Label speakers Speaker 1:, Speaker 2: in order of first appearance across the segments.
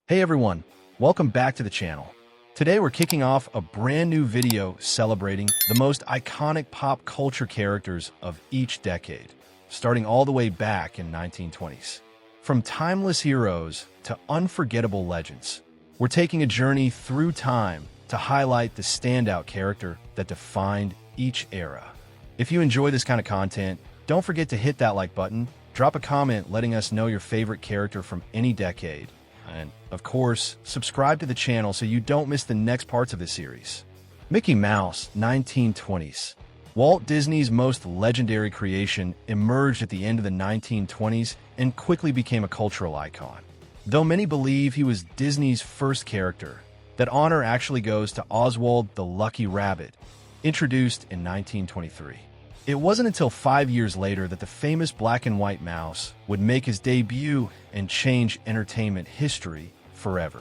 Speaker 1: Hey everyone, welcome back to the channel. Today we're kicking off a brand new video celebrating the most iconic pop culture characters of each decade, starting all the way back in 1920s. From timeless heroes to unforgettable legends, we're taking a journey through time to highlight the standout character that defined each era. If you enjoy this kind of content, don't forget to hit that like button, drop a comment letting us know your favorite character from any decade, and, of course, subscribe to the channel so you don't miss the next parts of this series. Mickey Mouse, 1920s. Walt Disney's most legendary creation emerged at the end of the 1920s and quickly became a cultural icon. Though many believe he was Disney's first character, that honor actually goes to Oswald the Lucky Rabbit, introduced in 1923. It wasn't until 5 years later that the famous black and white mouse would make his debut and change entertainment history forever.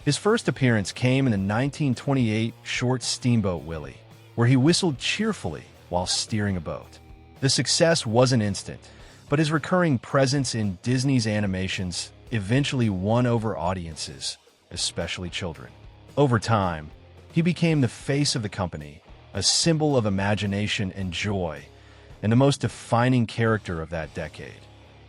Speaker 1: His first appearance came in the 1928 short Steamboat Willie, where he whistled cheerfully while steering a boat. The success wasn't instant, but his recurring presence in Disney's animations eventually won over audiences, especially children. Over time, he became the face of the company, a symbol of imagination and joy, and the most defining character of that decade.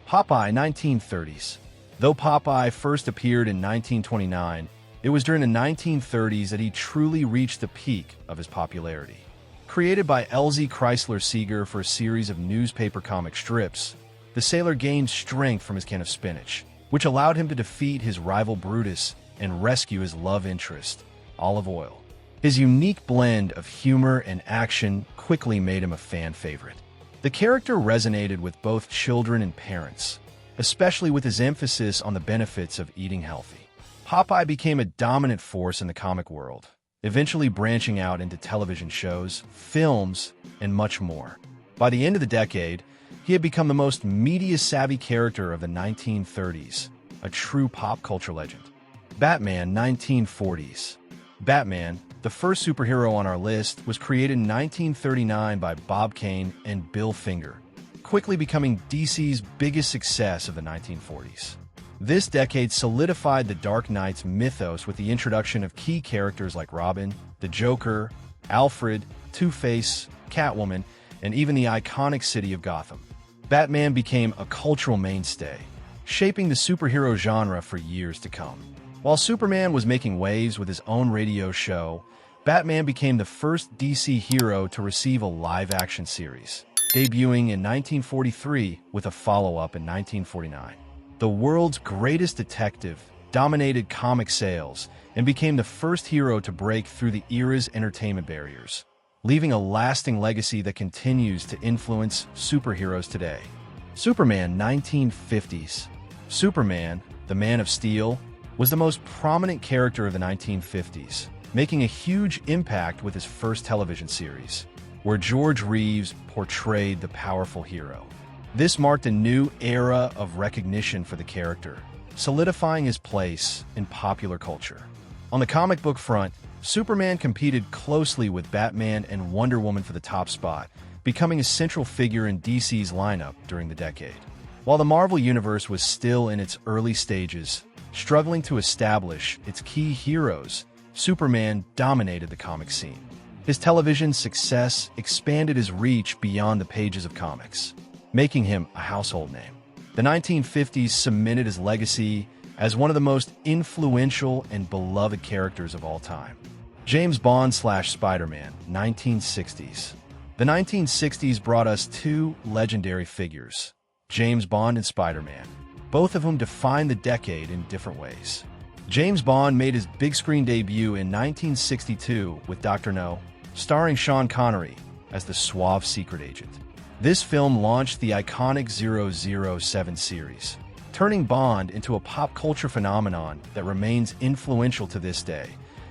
Speaker 1: Popeye, 1930s. Though Popeye first appeared in 1929, it was during the 1930s that he truly reached the peak of his popularity. Created by L.Z. Chrysler Seeger for a series of newspaper comic strips, the sailor gained strength from his can of spinach, which allowed him to defeat his rival Brutus and rescue his love interest, Olive Oyl. His unique blend of humor and action quickly made him a fan favorite. The character resonated with both children and parents, especially with his emphasis on the benefits of eating healthy. Popeye became a dominant force in the comic world, eventually branching out into television shows, films, and much more. By the end of the decade, he had become the most media-savvy character of the 1930s, a true pop culture legend. Batman, 1940s. Batman, the first superhero on our list, was created in 1939 by Bob Kane and Bill Finger, quickly becoming DC's biggest success of the 1940s. This decade solidified the Dark Knight's mythos with the introduction of key characters like Robin, the Joker, Alfred, Two-Face, Catwoman, and even the iconic city of Gotham. Batman became a cultural mainstay, shaping the superhero genre for years to come. While Superman was making waves with his own radio show, Batman became the first DC hero to receive a live-action series, debuting in 1943 with a follow-up in 1949. The world's greatest detective dominated comic sales and became the first hero to break through the era's entertainment barriers, leaving a lasting legacy that continues to influence superheroes today. Superman, 1950s. Superman, the Man of Steel, was the most prominent character of the 1950s, making a huge impact with his first television series, where George Reeves portrayed the powerful hero. This marked a new era of recognition for the character, solidifying his place in popular culture. On the comic book front, Superman competed closely with Batman and Wonder Woman for the top spot, becoming a central figure in DC's lineup during the decade. While the Marvel Universe was still in its early stages, struggling to establish its key heroes, Superman dominated the comic scene. His television success expanded his reach beyond the pages of comics, making him a household name. The 1950s cemented his legacy as one of the most influential and beloved characters of all time. James Bond/SpiderMan, 1960s. The 1960s brought us two legendary figures, James Bond and Spider-Man, both of whom defined the decade in different ways. James Bond made his big-screen debut in 1962 with Dr. No, starring Sean Connery as the suave secret agent. This film launched the iconic 007 series, turning Bond into a pop culture phenomenon that remains influential to this day,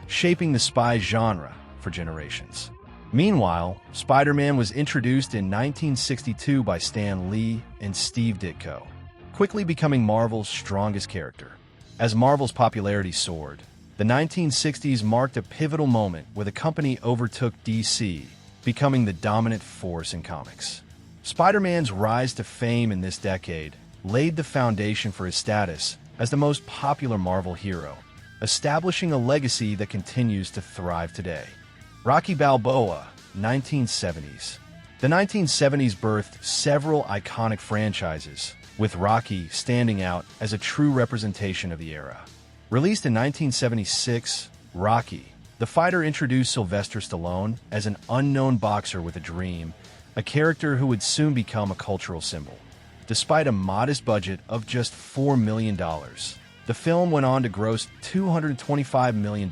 Speaker 1: shaping the spy genre for generations. Meanwhile, Spider-Man was introduced in 1962 by Stan Lee and Steve Ditko, quickly becoming Marvel's strongest character. As Marvel's popularity soared, the 1960s marked a pivotal moment where the company overtook DC, becoming the dominant force in comics. Spider-Man's rise to fame in this decade laid the foundation for his status as the most popular Marvel hero, establishing a legacy that continues to thrive today. Rocky Balboa, 1970s. The 1970s birthed several iconic franchises, with Rocky standing out as a true representation of the era. Released in 1976, Rocky, the fighter, introduced Sylvester Stallone as an unknown boxer with a dream, a character who would soon become a cultural symbol. Despite a modest budget of just $4 million, the film went on to gross $225 million,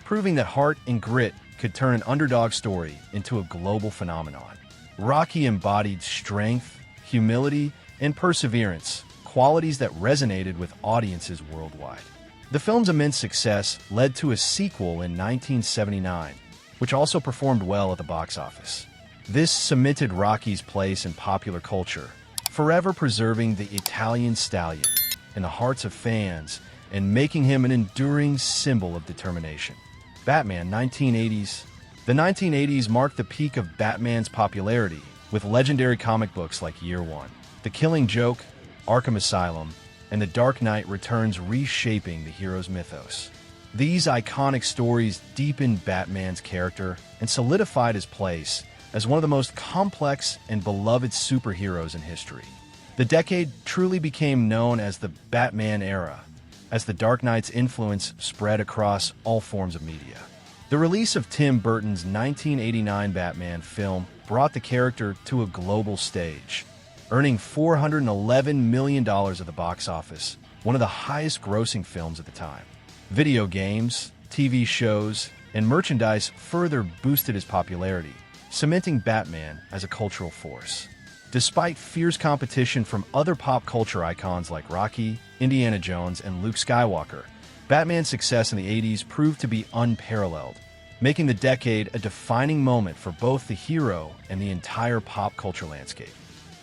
Speaker 1: proving that heart and grit could turn an underdog story into a global phenomenon. Rocky embodied strength, humility, and perseverance, qualities that resonated with audiences worldwide. The film's immense success led to a sequel in 1979, which also performed well at the box office. This cemented Rocky's place in popular culture, forever preserving the Italian stallion in the hearts of fans and making him an enduring symbol of determination. Batman, 1980s. The 1980s marked the peak of Batman's popularity, with legendary comic books like Year One, The Killing Joke, Arkham Asylum, and The Dark Knight Returns reshaping the hero's mythos. These iconic stories deepened Batman's character and solidified his place as one of the most complex and beloved superheroes in history. The decade truly became known as the Batman era, as The Dark Knight's influence spread across all forms of media. The release of Tim Burton's 1989 Batman film brought the character to a global stage, earning $411 million at the box office, one of the highest-grossing films at the time. Video games, TV shows, and merchandise further boosted his popularity, cementing Batman as a cultural force. Despite fierce competition from other pop culture icons like Rocky, Indiana Jones, and Luke Skywalker, Batman's success in the 80s proved to be unparalleled, making the decade a defining moment for both the hero and the entire pop culture landscape.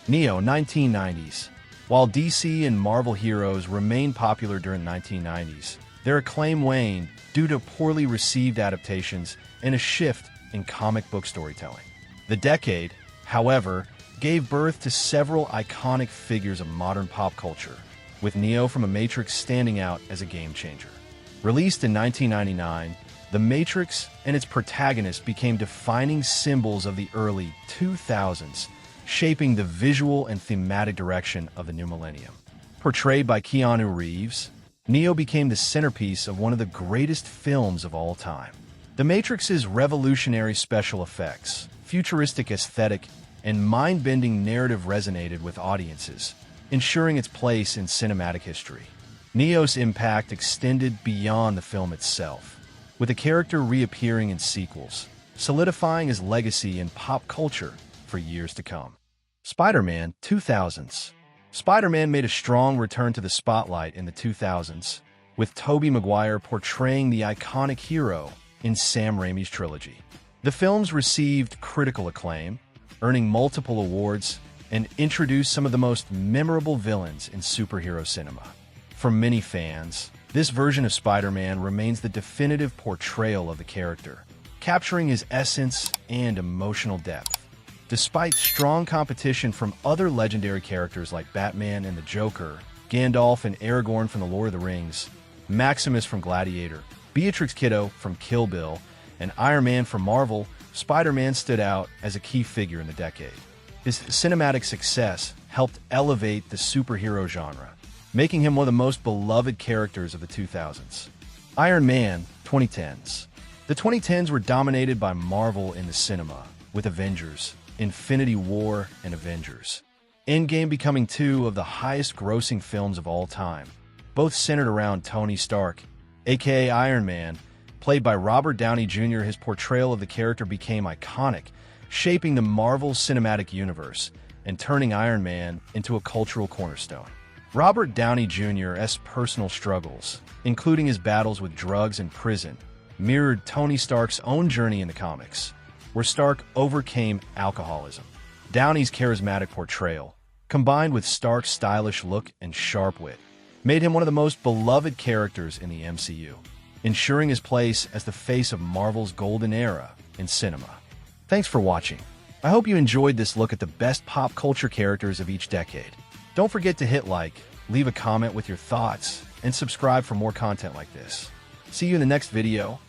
Speaker 1: Neo, 1990s. While DC and Marvel heroes remained popular during the 1990s, their acclaim waned due to poorly received adaptations and a shift in comic book storytelling. The decade, however, gave birth to several iconic figures of modern pop culture, with Neo from The Matrix standing out as a game-changer. Released in 1999, The Matrix and its protagonist became defining symbols of the early 2000s, shaping the visual and thematic direction of the new millennium. Portrayed by Keanu Reeves, Neo became the centerpiece of one of the greatest films of all time. The Matrix's revolutionary special effects, futuristic aesthetic, and mind-bending narrative resonated with audiences, ensuring its place in cinematic history. Neo's impact extended beyond the film itself, with the character reappearing in sequels, solidifying his legacy in pop culture for years to come. Spider-Man, 2000s. Spider-Man made a strong return to the spotlight in the 2000s, with Tobey Maguire portraying the iconic hero in Sam Raimi's trilogy. The films received critical acclaim, earning multiple awards, and introduced some of the most memorable villains in superhero cinema. For many fans, this version of Spider-Man remains the definitive portrayal of the character, capturing his essence and emotional depth. Despite strong competition from other legendary characters like Batman and the Joker, Gandalf and Aragorn from The Lord of the Rings, Maximus from Gladiator, Beatrix Kiddo from Kill Bill, and Iron Man from Marvel, Spider-Man stood out as a key figure in the decade. His cinematic success helped elevate the superhero genre, making him one of the most beloved characters of the 2000s. Iron Man, 2010s. The 2010s were dominated by Marvel in the cinema, with Avengers, Infinity War, and Avengers. Endgame becoming two of the highest-grossing films of all time, both centered around Tony Stark, aka Iron Man. Played by Robert Downey Jr., his portrayal of the character became iconic, shaping the Marvel Cinematic Universe and turning Iron Man into a cultural cornerstone. Robert Downey Jr.'s personal struggles, including his battles with drugs and prison, mirrored Tony Stark's own journey in the comics, where Stark overcame alcoholism. Downey's charismatic portrayal, combined with Stark's stylish look and sharp wit, made him one of the most beloved characters in the MCU, ensuring his place as the face of Marvel's golden era in cinema. Thanks for watching. I hope you enjoyed this look at the best pop culture characters of each decade. Don't forget to hit like, leave a comment with your thoughts, and subscribe for more content like this. See you in the next video.